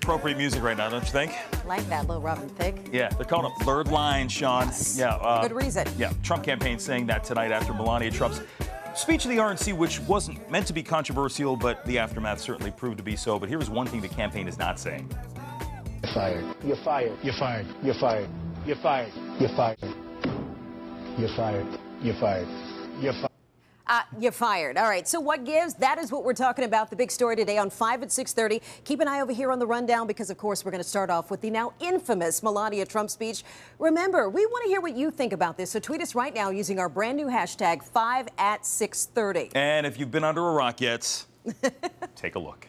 appropriate music right now, don't you think? Like that, Lil Robin Thicke. Yeah, they're calling it blurred lines, Sean. Yes. Yeah. Good reason. Yeah, Trump campaign saying that tonight after Melania Trump's speech to the RNC, which wasn't meant to be controversial, but the aftermath certainly proved to be so. But here's one thing the campaign is not saying. You're fired. You're fired. You're fired. You're fired. You're fired. You're fired. You're fired. You're fired. You're fired. You're fired. All right. So what gives? That is what we're talking about. The big story today on 5 at 6:30. Keep an eye over here on the rundown because, of course, we're going to start off with the now infamous Melania Trump speech. Remember, we want to hear what you think about this. So tweet us right now using our brand new hashtag 5 at 6:30. And if you've been under a rock yet, take a look.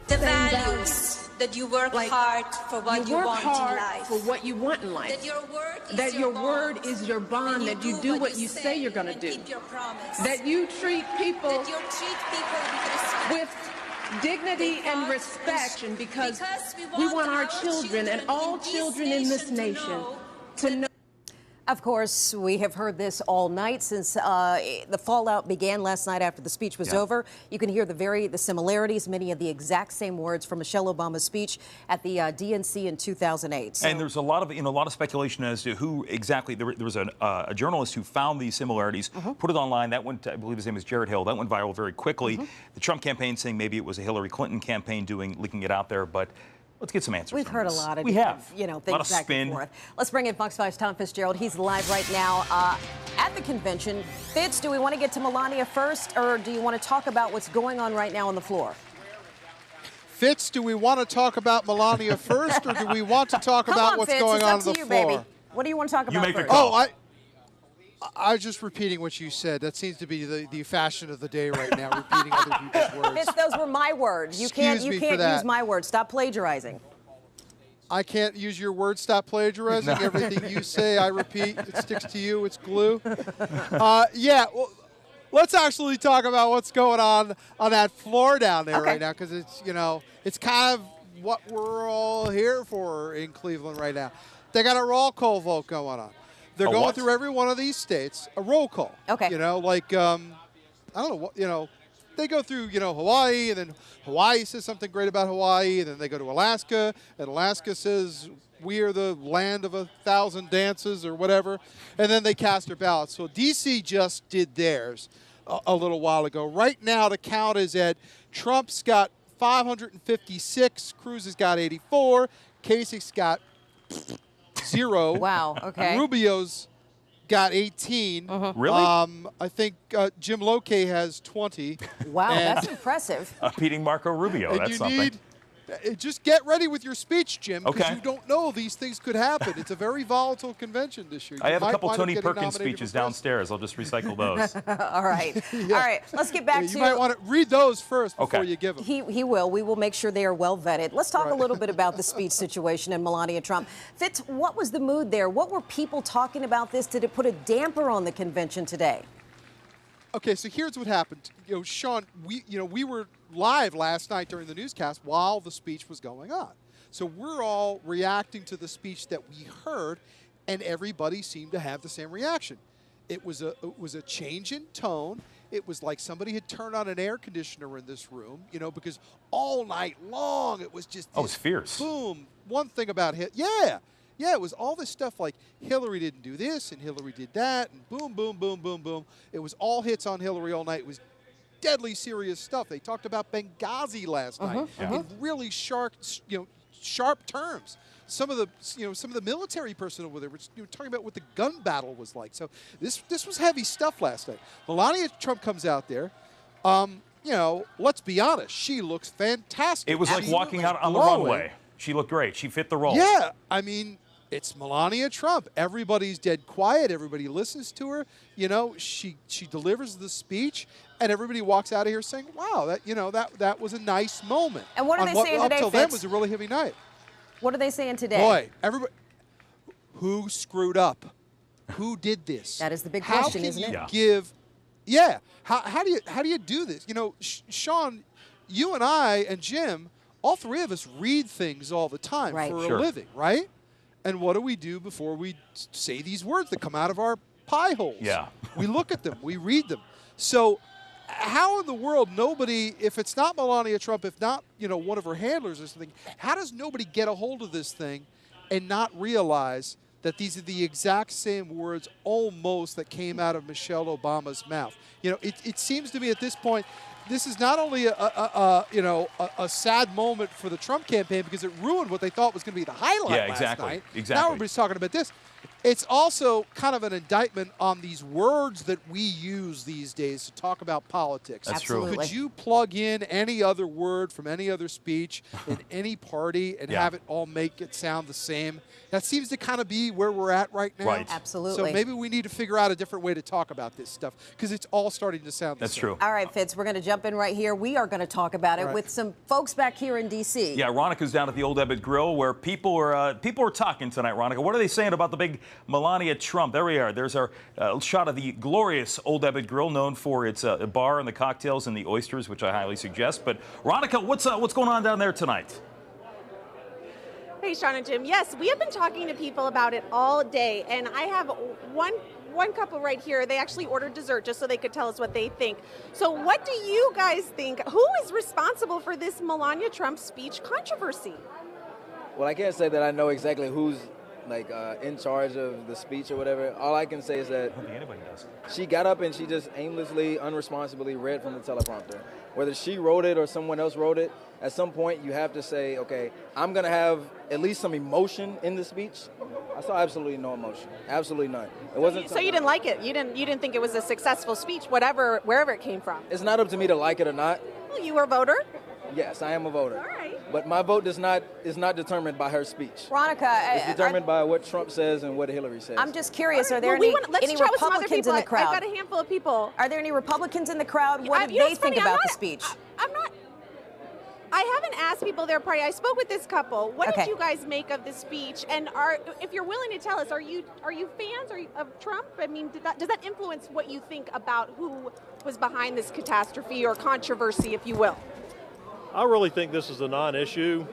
The values that you work hard for what you want in life. For what you want in life. That your word is That your your bond. word is your bond. That you do what you say you're going to and do. Keep your promise. That you treat people That you treat people with respect. with dignity and respect. And because we want our children and all children in this nation to know. Of course, we have heard this all night since the fallout began last night after the speech was over. You can hear the similarities, many of the exact same words from Michelle Obama's speech at the DNC in 2008. So. And there's a lot of speculation as to who exactly. There was a journalist who found these similarities, put it online. That went, I believe his name is Jared Hill. That went viral very quickly. The Trump campaign saying maybe it was a Hillary Clinton campaign leaking it out there, but. Let's get some answers. We've heard a lot of things things back and forth. Let's bring in Fox 5's Tom Fitzgerald. He's live right now at the convention. Fitz, do we want to get to Melania first, or do you want to talk about what's going on right now on the floor? Fitz, do we want to talk about Melania first, or do we want to talk about what's Fitz, going on it's the up to you, floor? baby. What do you want to talk about make the first? call. Oh, I was just repeating what you said. That seems to be the fashion of the day right now, repeating other people's words. Fitz, those were my words. You Excuse can't me for that. use my words. Stop plagiarizing. I can't use your words. Stop plagiarizing. Everything you say, I repeat. It sticks to you. It's glue. Yeah, well, let's actually talk about what's going on that floor down there right now, because it's, it's kind of what we're all here for in Cleveland right now. They got a roll call vote going on. They're going through every one of these states, a roll call. Okay. I don't know what, they go through, Hawaii, and then Hawaii says something great about Hawaii, and then they go to Alaska, and Alaska says we are the land of 1,000 dances or whatever, and then they cast their ballots. So D.C. just did theirs a little while ago. Right now, the count is at Trump's got 556, Cruz has got 84, Kasich's got 0. Wow, okay. And Rubio's got 18. Really? I think Jim Lokay has 20. Wow, that's impressive. Beating Marco Rubio. And That's you something. need just get ready with your speech, Jim, because Okay. you don't know these things could happen. It's a very volatile convention this year. I You have a might couple wind up Tony getting Perkins nominated speeches for president. downstairs. I'll just recycle those. All right. All right, let's get back to... You might want to read those first before Okay. you give them. He will. We will make sure they are well vetted. Let's talk a little bit about the speech situation and Melania Trump. Fitz, what was the mood there? What were people talking about this? Did it put a damper on the convention today? Okay, so here's what happened. Sean, we were live last night during the newscast while the speech was going on. So we're all reacting to the speech that we heard, and everybody seemed to have the same reaction. It was a change in tone. It was like somebody had turned on an air conditioner in this room, because all night long it was just Oh, it was fierce. Boom. One thing about it, yeah, it was all this stuff like Hillary didn't do this and Hillary did that, and boom, boom, boom, boom, boom. It was all hits on Hillary all night. It was deadly serious stuff. They talked about Benghazi last night in really sharp terms. Some of the military personnel were there were talking about what the gun battle was like. So this was heavy stuff last night. Melania Trump comes out there. Let's be honest, she looks fantastic. It was like walking out on the glowing. runway. She looked great. She fit the role. Yeah, I mean, it's Melania Trump. Everybody's dead quiet. Everybody listens to her. She delivers the speech, and everybody walks out of here saying, "Wow, that was a nice moment." And what are they saying today, Up till then Fitz? was a really heavy night. What are they saying today? Boy, everybody, who screwed up? Who did this? That is the big How question, can isn't you it? Yeah. give? How do you do this? Sean, you and I and Jim, all three of us read things all the time Right. for Sure. a living, right? And what do we do before we say these words that come out of our pie holes? Yeah. We look at them, we read them. So how in the world nobody, if it's not Melania Trump, if not, one of her handlers or something, how does nobody get a hold of this thing and not realize that these are the exact same words almost that came out of Michelle Obama's mouth? It seems to me at this point, this is not only a sad moment for the Trump campaign because it ruined what they thought was going to be the highlight last night. Exactly. Now everybody's talking about this. It's also kind of an indictment on these words that we use these days to talk about politics. That's true. Absolutely. Could you plug in any other word from any other speech in any party and have it all make it sound the same? That seems to kind of be where we're at right now. Right. Absolutely. So maybe we need to figure out a different way to talk about this stuff because it's all starting to sound the same. That's true. All right, Fitz, we're going to jump in right here. We are going to talk about it with some folks back here in D.C. Yeah, Ronica's down at the Old Ebbitt Grill where people are talking tonight, Ronica. What are they saying about the big Melania Trump? There we are. There's our shot of the glorious Old Ebbitt Grill, known for its bar and the cocktails and the oysters, which I highly suggest. But, Ronica, what's going on down there tonight? Hey, Sean and Jim. Yes, we have been talking to people about it all day, and I have one couple right here. They actually ordered dessert just so they could tell us what they think. So what do you guys think? Who is responsible for this Melania Trump speech controversy? Well, I can't say that I know exactly who's in charge of the speech or whatever. All I can say is that I don't think anybody does. she got up and she just aimlessly, unresponsibly read from the teleprompter. Whether she wrote it or someone else wrote it, at some point you have to say, okay, I'm going to have at least some emotion in the speech. I saw absolutely no emotion, absolutely none. It wasn't. So you didn't like it? You didn't think it was a successful speech, wherever it came from? It's not up to me to like it or not. Well, you were a voter. Yes, I am a voter. All right. But my vote is not determined by her speech. Veronica, It's determined by what Trump says and what Hillary says. I'm just curious, are there Well, any let's chat with some other Republicans people. in the crowd? I've got a handful of people. Are there any Republicans in the crowd? What do You know they what's think funny? about the speech? I'm not. I haven't asked people their party. I spoke with this couple. What did you guys make of the speech? And if you're willing to tell us, are you fans of Trump? I mean, does that influence what you think about who was behind this catastrophe or controversy, if you will? I really think this is a non-issue.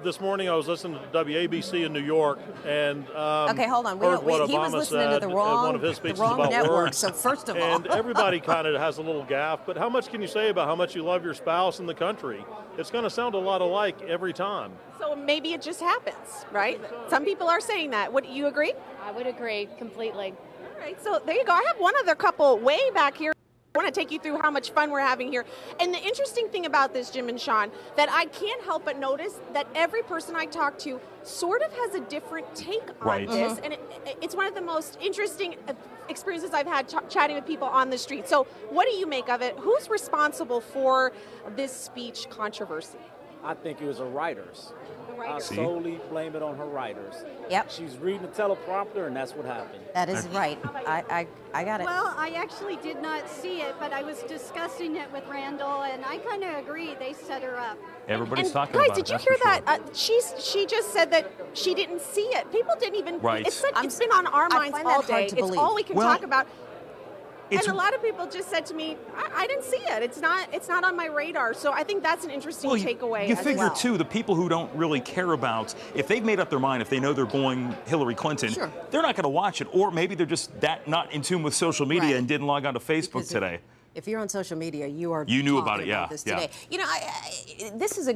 This morning I was listening to WABC in New York and okay, hold on. heard what He was Obama listening to said the in wrong, one of his speeches the wrong about network. work. So first of all, And everybody kind of has a little gaffe, but how much can you say about how much you love your spouse and the country? It's going to sound a lot alike every time. So maybe it just happens, right? Some people are saying that. Would you agree? I would agree completely. All right, so there you go. I have one other couple way back here. I want to take you through how much fun we're having here. And the interesting thing about this, Jim and Sean, that I can't help but notice that every person I talk to sort of has a different take on this. And it's one of the most interesting experiences I've had chatting with people on the street. So what do you make of it? Who's responsible for this speech controversy? I think it was her writers. I See? solely blame it on her writers. Yep. She's reading the teleprompter, and that's what happened. that is right. I got it. Well, I actually did not see it, but I was discussing it with Randall, and I kind of agree they set her up. Everybody's And talking guys, about it. did you that's hear for sure. that? She just said that she didn't see it. People didn't even. Right. It's been on our I minds find all that hard day. to It's believe. all we can Well, talk about. And It's- a lot of people just said to me, I didn't see it. It's not on my radar. So I think that's an interesting takeaway You as figure, well. too, the people who don't really care about, if they've made up their mind, if they know they're going Hillary Clinton, Sure. they're not going to watch it. Or maybe they're just that not in tune with social media Right. and didn't log on to Facebook Because today. If you're on social media, you are. You knew about talking it, yeah, this yeah. today. You know, this is a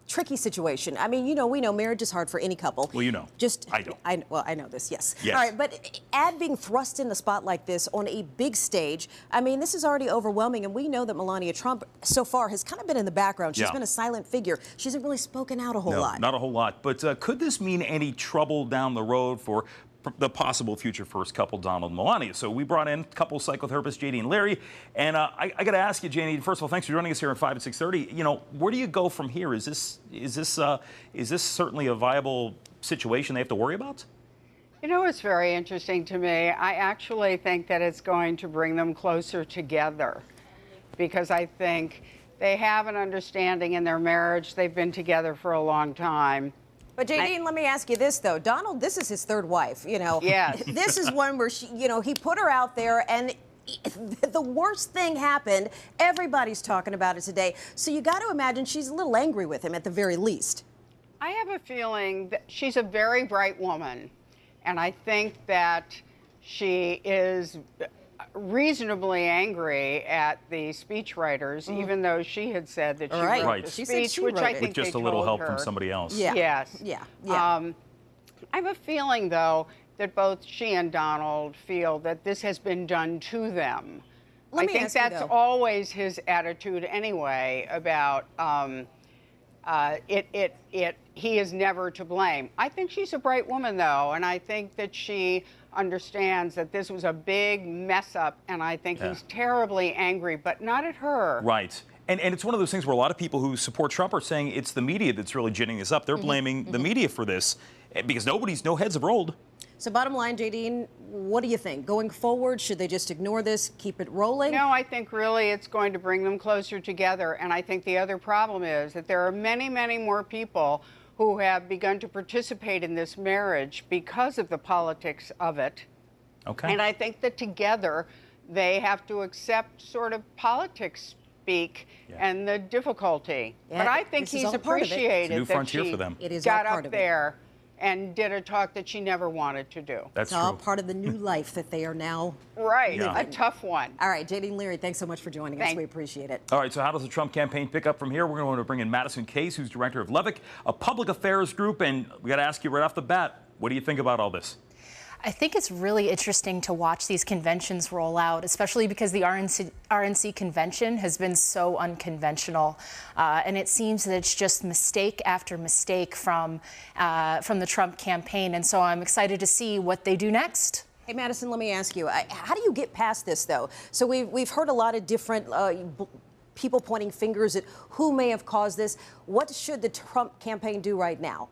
tricky situation. I mean, we know marriage is hard for any couple. Well, you know. I don't. I know this, yes. Yes. All right, but add being thrust in the spot like this on a big stage, I mean, this is already overwhelming, and we know that Melania Trump so far has kind of been in the background. She's Yeah. been a silent figure. She hasn't really spoken out a whole lot. Not a whole lot. But could this mean any trouble down the road for the possible future first couple, Donald and Melania? So we brought in couple psychotherapists, JD and Larry. And I got to ask you, JD, first of all, thanks for joining us here at 5 at 6:30. You know, where do you go from here? Is this certainly a viable situation they have to worry about? You know, it's very interesting to me. I actually think that it's going to bring them closer together because I think they have an understanding in their marriage. They've been together for a long time. But JD, let me ask you this though, Donald, this is his third wife. You know, Yes. This is one where he put her out there, and the worst thing happened. Everybody's talking about it today. So you got to imagine she's a little angry with him at the very least. I have a feeling that she's a very bright woman, and I think that she is reasonably angry at the speechwriters, even though she had said that she wrote the She speech, said she which wrote I it. think With just they a little told help from her. somebody else. Yeah. Yes. Yeah. I have a feeling, though, that both she and Donald feel that this has been done to them. Let I me think ask you, that's though. always his attitude anyway about he is never to blame. I think she's a bright woman, though, and I think that she understands that this was a big mess up, and I think he's terribly angry, but not at her. Right. And it's one of those things where a lot of people who support Trump are saying it's the media that's really ginning this up. They're blaming the media for this because no heads have rolled. So bottom line, Jadine, what do you think? Going forward, should they just ignore this, keep it rolling? No, I think really it's going to bring them closer together. And I think the other problem is that there are many, many more people who have begun to participate in this marriage because of the politics of it. Okay. And I think that together they have to accept sort of politics speak and the difficulty. Yeah, but I think this is he's all part of it. appreciated It's a new that frontier she for them. It is all got part up of it. there and did a talk that she never wanted to do. That's It's all true. part of the new life that they are now. Right, Yeah. a tough one. All right, Jadine Leary, thanks so much for joining us. We appreciate it. All right, so how does the Trump campaign pick up from here? We're going to bring in Madison Case, who's director of Levick, a public affairs group, and we got to ask you right off the bat, what do you think about all this? I think it's really interesting to watch these conventions roll out, especially because the RNC convention has been so unconventional. And it seems that it's just mistake after mistake from the Trump campaign. And so I'm excited to see what they do next. Hey, Madison, let me ask you, how do you get past this, though? So we've heard a lot of different people pointing fingers at who may have caused this. What should the Trump campaign do right now?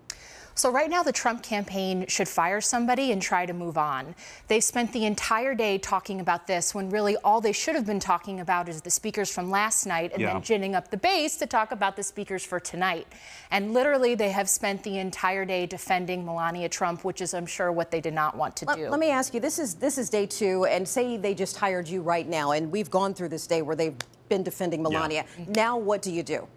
So right now, the Trump campaign should fire somebody and try to move on. They spent the entire day talking about this when really all they should have been talking about is the speakers from last night and then ginning up the base to talk about the speakers for tonight. And literally, they have spent the entire day defending Melania Trump, which is, I'm sure, what they did not want to do. Let me ask you, this is day 2, and say they just hired you right now, and we've gone through this day where they've been defending Melania. Now what do you do?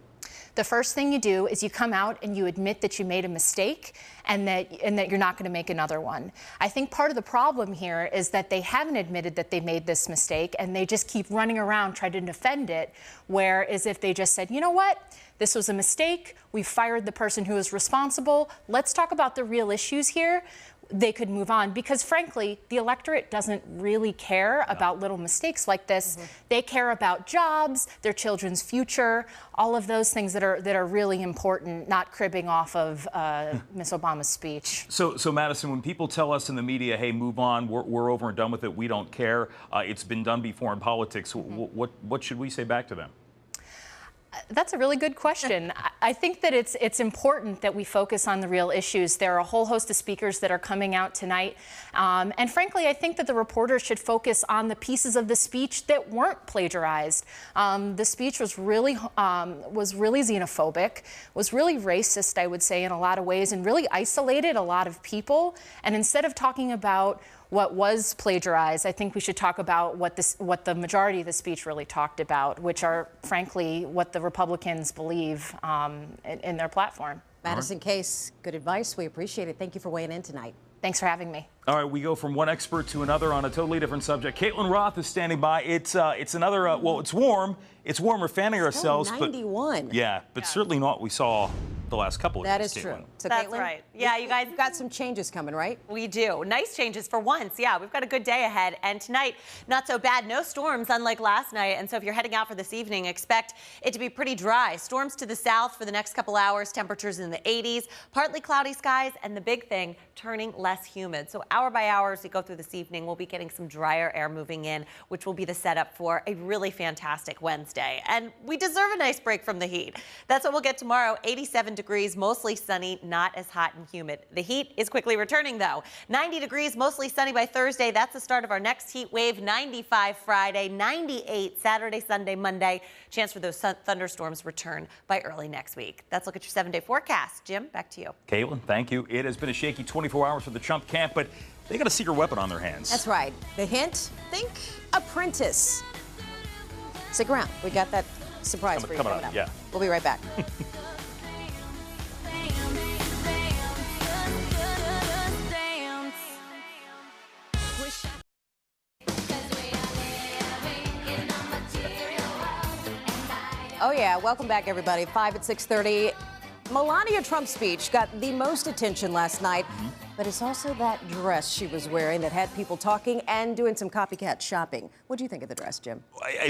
The first thing you do is you come out and you admit that you made a mistake and that you're not going to make another one. I think part of the problem here is that they haven't admitted that they made this mistake and they just keep running around trying to defend it, whereas if they just said, you know what, this was a mistake, we fired the person who was responsible, let's talk about the real issues here, they could move on. Because frankly, the electorate doesn't really care about little mistakes like this. They care about jobs, their children's future, all of those things that are really important, not cribbing off of Miss Obama's speech. So Madison, when people tell us in the media, hey, move on, we're over and done with it, we don't care, it's been done before in politics, what should we say back to them? That's a really good question. I think that it's important that we focus on the real issues. There are a whole host of speakers that are coming out tonight. And frankly, I think that the reporters should focus on the pieces of the speech that weren't plagiarized. The speech was really xenophobic, was really racist, I would say, in a lot of ways, and really isolated a lot of people. And instead of talking about what was plagiarized, I think we should talk about what the majority of the speech really talked about, which are, frankly, what the Republicans believe in their platform. Madison Case, good advice. We appreciate it. Thank you for weighing in tonight. Thanks for having me. All right, we go from one expert to another on a totally different subject. Caitlin Roth is standing by. It's another, well, it's warm. It's warm. We're fanning ourselves. 91. But, yeah, but certainly not what we saw the last couple of That days. is true. So That's Caitlin, right. Yeah, you guys have got some changes coming, right? We do. Nice changes for once. Yeah, we've got a good day ahead. And tonight, not so bad. No storms, unlike last night. And so if you're heading out for this evening, expect it to be pretty dry. Storms to the south for the next couple hours. Temperatures in the 80s. Partly cloudy skies. And the big thing, turning less humid. So hour by hour as we go through this evening, we'll be getting some drier air moving in, which will be the setup for a really fantastic Wednesday. And we deserve a nice break from the heat. That's what we'll get tomorrow. 87 degrees, mostly sunny, not as hot and humid. The heat is quickly returning, though. 90 degrees, mostly sunny by Thursday. That's the start of our next heat wave. 95 Friday, 98 Saturday, Sunday, Monday. Chance for those thunderstorms return by early next week. That's a look at your 7-day forecast. Jim, back to you. Caitlin, thank you. It has been a shaky 24 hours for the Trump camp, but they got a secret weapon on their hands. That's right. The hint, think apprentice. Stick around. We got that surprise for you coming up. Yeah. We'll be right back. Oh, yeah. Welcome back, everybody. 5 at 6:30. Melania Trump's speech got the most attention last night, but it's also that dress she was wearing that had people talking and doing some copycat shopping. What do you think of the dress, Jim? I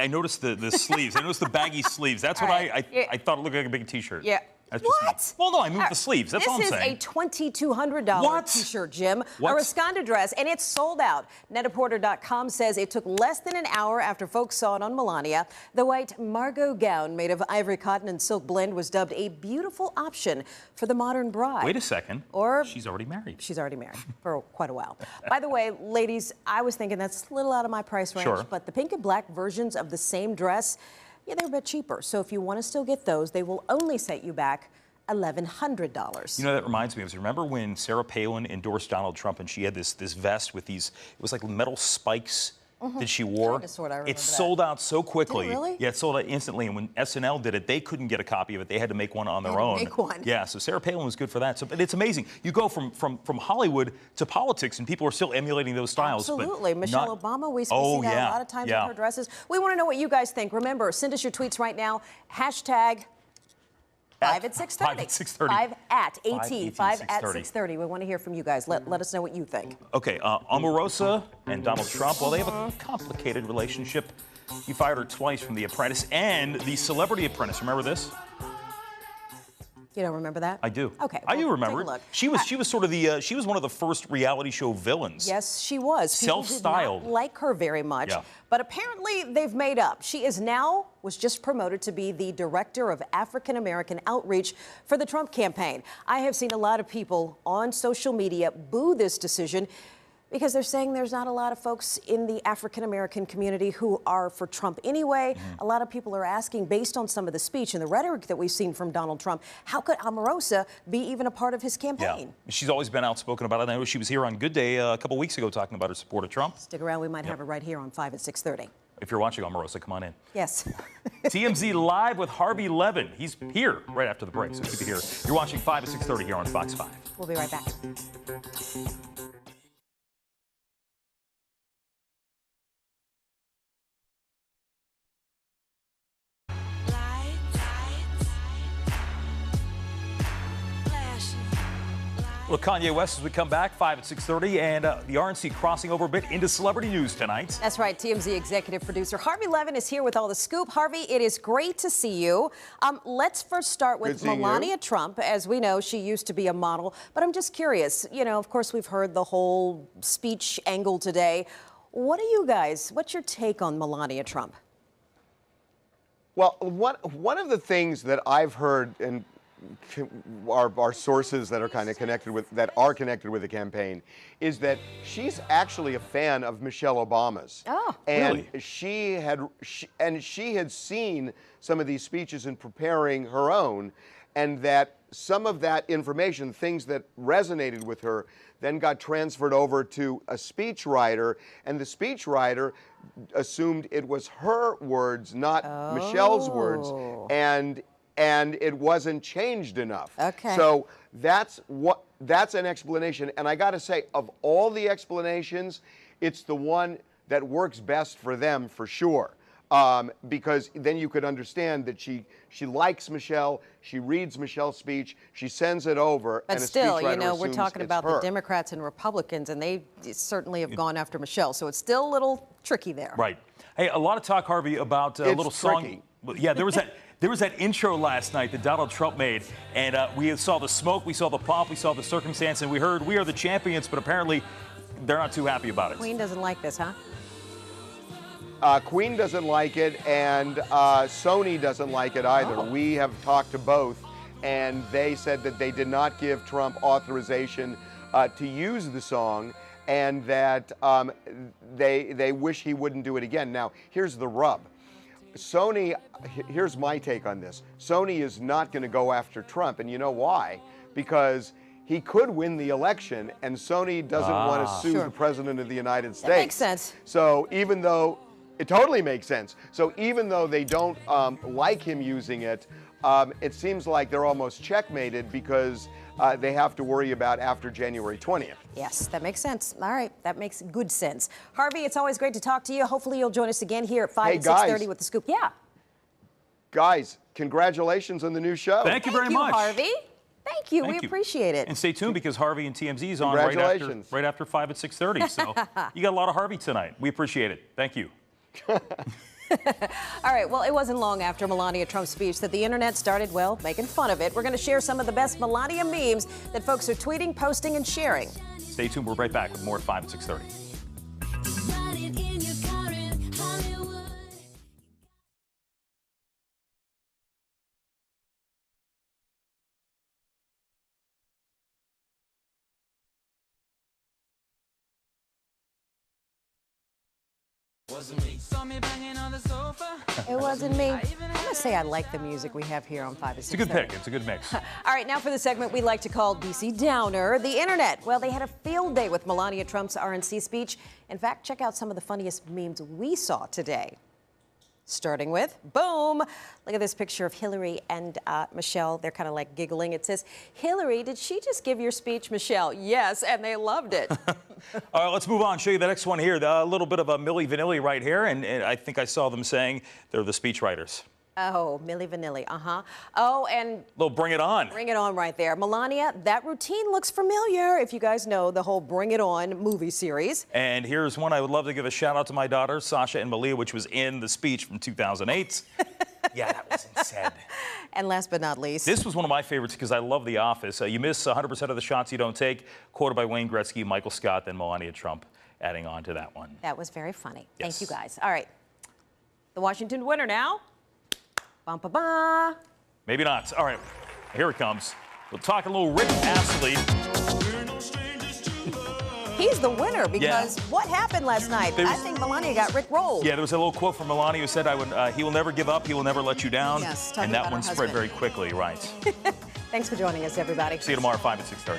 noticed the sleeves. I noticed the baggy sleeves. That's what I thought it looked like a big T-shirt. Yeah. That's just me. Well, no, I moved the sleeves. That's all I'm saying. This is a $2,200 T-shirt, Jim. What? A Rasconda dress, and it's sold out. Net-a-Porter.com says it took less than an hour after folks saw it on Melania. The white Margot gown made of ivory cotton and silk blend was dubbed a beautiful option for the modern bride. Wait a second. Or she's already married. She's already married for quite a while. By the way, ladies, I was thinking that's a little out of my price range, Sure. but the pink and black versions of the same dress, yeah, they're a bit cheaper. So if you want to still get those, they will only set you back $1,100. You know, that reminds me of, remember when Sarah Palin endorsed Donald Trump and she had this vest with these, it was like metal spikes that she wore? Kinda, sorta, I remember it sold out so quickly. Did it really? Yeah, it sold out instantly. And when SNL did it, they couldn't get a copy of it. They had to make one on their own. Make one. Yeah, so Sarah Palin was good for that. So, but it's amazing. You go from Hollywood to politics, and people are still emulating those styles. Absolutely. But Michelle not, Obama, we see oh, that yeah, a lot of times yeah. in her dresses. We want to know what you guys think. Remember, send us your tweets right now. Hashtag 5 at 6:30. 5 at 6:30. 5 at AT. 5 at 6:30. 6:30. We want to hear from you guys. Let us know what you think. Okay, Omarosa and Donald Trump, well, they have a complicated relationship. He fired her twice from The Apprentice and The Celebrity Apprentice. Remember this? You don't remember that? I do. Okay. I do well, remember. take a look. She was sort of the she was one of the first reality show villains. Yes, she was. People Self-styled. did not like her very much, Yeah. but apparently they've made up. She was just promoted to be the director of African American outreach for the Trump campaign. I have seen a lot of people on social media boo this decision because they're saying there's not a lot of folks in the African American community who are for Trump anyway. A lot of people are asking, based on some of the speech and the rhetoric that we've seen from Donald Trump, how could Omarosa be even a part of his campaign? Yeah. She's always been outspoken about it. I know she was here on Good Day a couple weeks ago talking about her support of Trump. Stick around. We might have her right here on 5 at 6:30. If you're watching Omarosa, come on in. Yes. TMZ Live with Harvey Levin. He's here right after the break, so keep it here. You're watching 5 at 6:30 here on Fox 5. We'll be right back. Well, Kanye West as we come back, 5 at 6:30, and the RNC crossing over a bit into celebrity news tonight. That's right. TMZ executive producer Harvey Levin is here with all the scoop. Harvey, it is great to see you. Let's first start with Melania Trump. As we know, she used to be a model, but I'm just curious. You know, of course, we've heard the whole speech angle today. What's your take on Melania Trump? Well, one of the things that I've heard, and our sources that are kind of connected with the campaign, is that she's actually a fan of Michelle Obama's. Oh, and really? she had seen some of these speeches in preparing her own, and that some of that information, things that resonated with her, then got transferred over to a speechwriter, and the speechwriter assumed it was her words, not Michelle's words, and it wasn't changed enough. Okay. So that's an explanation. And I got to say, of all the explanations, it's the one that works best for them for sure. Because then you could understand that she likes Michelle, she reads Michelle's speech, she sends it over, But and still, a speechwriter we're assumes talking it's about her. the Democrats and Republicans, and they certainly have gone after Michelle. So it's still a little tricky there. Right. Hey, a lot of talk, Harvey, about a little song. Yeah, there was that intro last night that Donald Trump made, and we saw the smoke, we saw the pomp, we saw the circumstance, and we heard "We Are the Champions," but apparently they're not too happy about it. Queen doesn't like this, huh? Queen doesn't like it, and Sony doesn't like it either. We have talked to both, and they said that they did not give Trump authorization to use the song, and that they wish he wouldn't do it again. Now, here's the rub. Sony, here's my take on this. Sony is not going to go after Trump, and you know why? Because he could win the election, and Sony doesn't want to sue the President of the United States. That makes sense. So even though it totally makes sense. So even though they don't like him using it, it seems like they're almost checkmated because they have to worry about after January 20th. Yes, that makes sense. All right, that makes good sense. Harvey, it's always great to talk to you. Hopefully you'll join us again here at 5 and 6:30 with the scoop. Yeah. Guys, congratulations on the new show. Thank you very much. Harvey. Thank you. Thank We you. appreciate it. And stay tuned because Harvey and TMZ is on right after 5 at 6:30. So you got a lot of Harvey tonight. We appreciate it. Thank you. All right, well, it wasn't long after Melania Trump's speech that the internet started, well, making fun of it. We're going to share some of the best Melania memes that folks are tweeting, posting, and sharing. Stay tuned. We're right back with more at 5 at 6:30. Wasn't me. Saw me banging on the sofa. It wasn't me. I'm going to say I like the music we have here on 5 at 6:30. It's a good pick. It's a good mix. All right, now for the segment we like to call DC Downer, the internet. Well, they had a field day with Melania Trump's RNC speech. In fact, check out some of the funniest memes we saw today. Starting with, boom, look at this picture of Hillary and Michelle. They're kind of like giggling. It says, Hillary, did she just give your speech, Michelle? Yes, and they loved it. All right, let's move on. Show you the next one here. A little bit of a Milli Vanilli right here, and I think I saw them saying they're the speechwriters. Oh, Milli Vanilli, Oh, and Little Bring It On. Bring It On right there. Melania, that routine looks familiar if you guys know the whole Bring It On movie series. And here's one I would love to give a shout out to my daughters, Sasha and Malia, which was in the speech from 2008. Yeah, that was insane. And last but not least, this was one of my favorites because I love The Office. You miss 100% of the shots you don't take. Quoted by Wayne Gretzky, Michael Scott, then Melania Trump adding on to that one. That was very funny. Yes. Thank you, guys. All right. The Washington winner now. Ba-ba-ba. Maybe not. All right, here it comes. We'll talk a little Rick Astley. He's the winner because what happened last night? I think Melania got Rick rolled. Yeah, there was a little quote from Melania who said, he will never give up, he will never let you down. Yes, and that about one her spread husband. very quickly, right. Thanks for joining us, everybody. See you tomorrow, 5 at 6:30.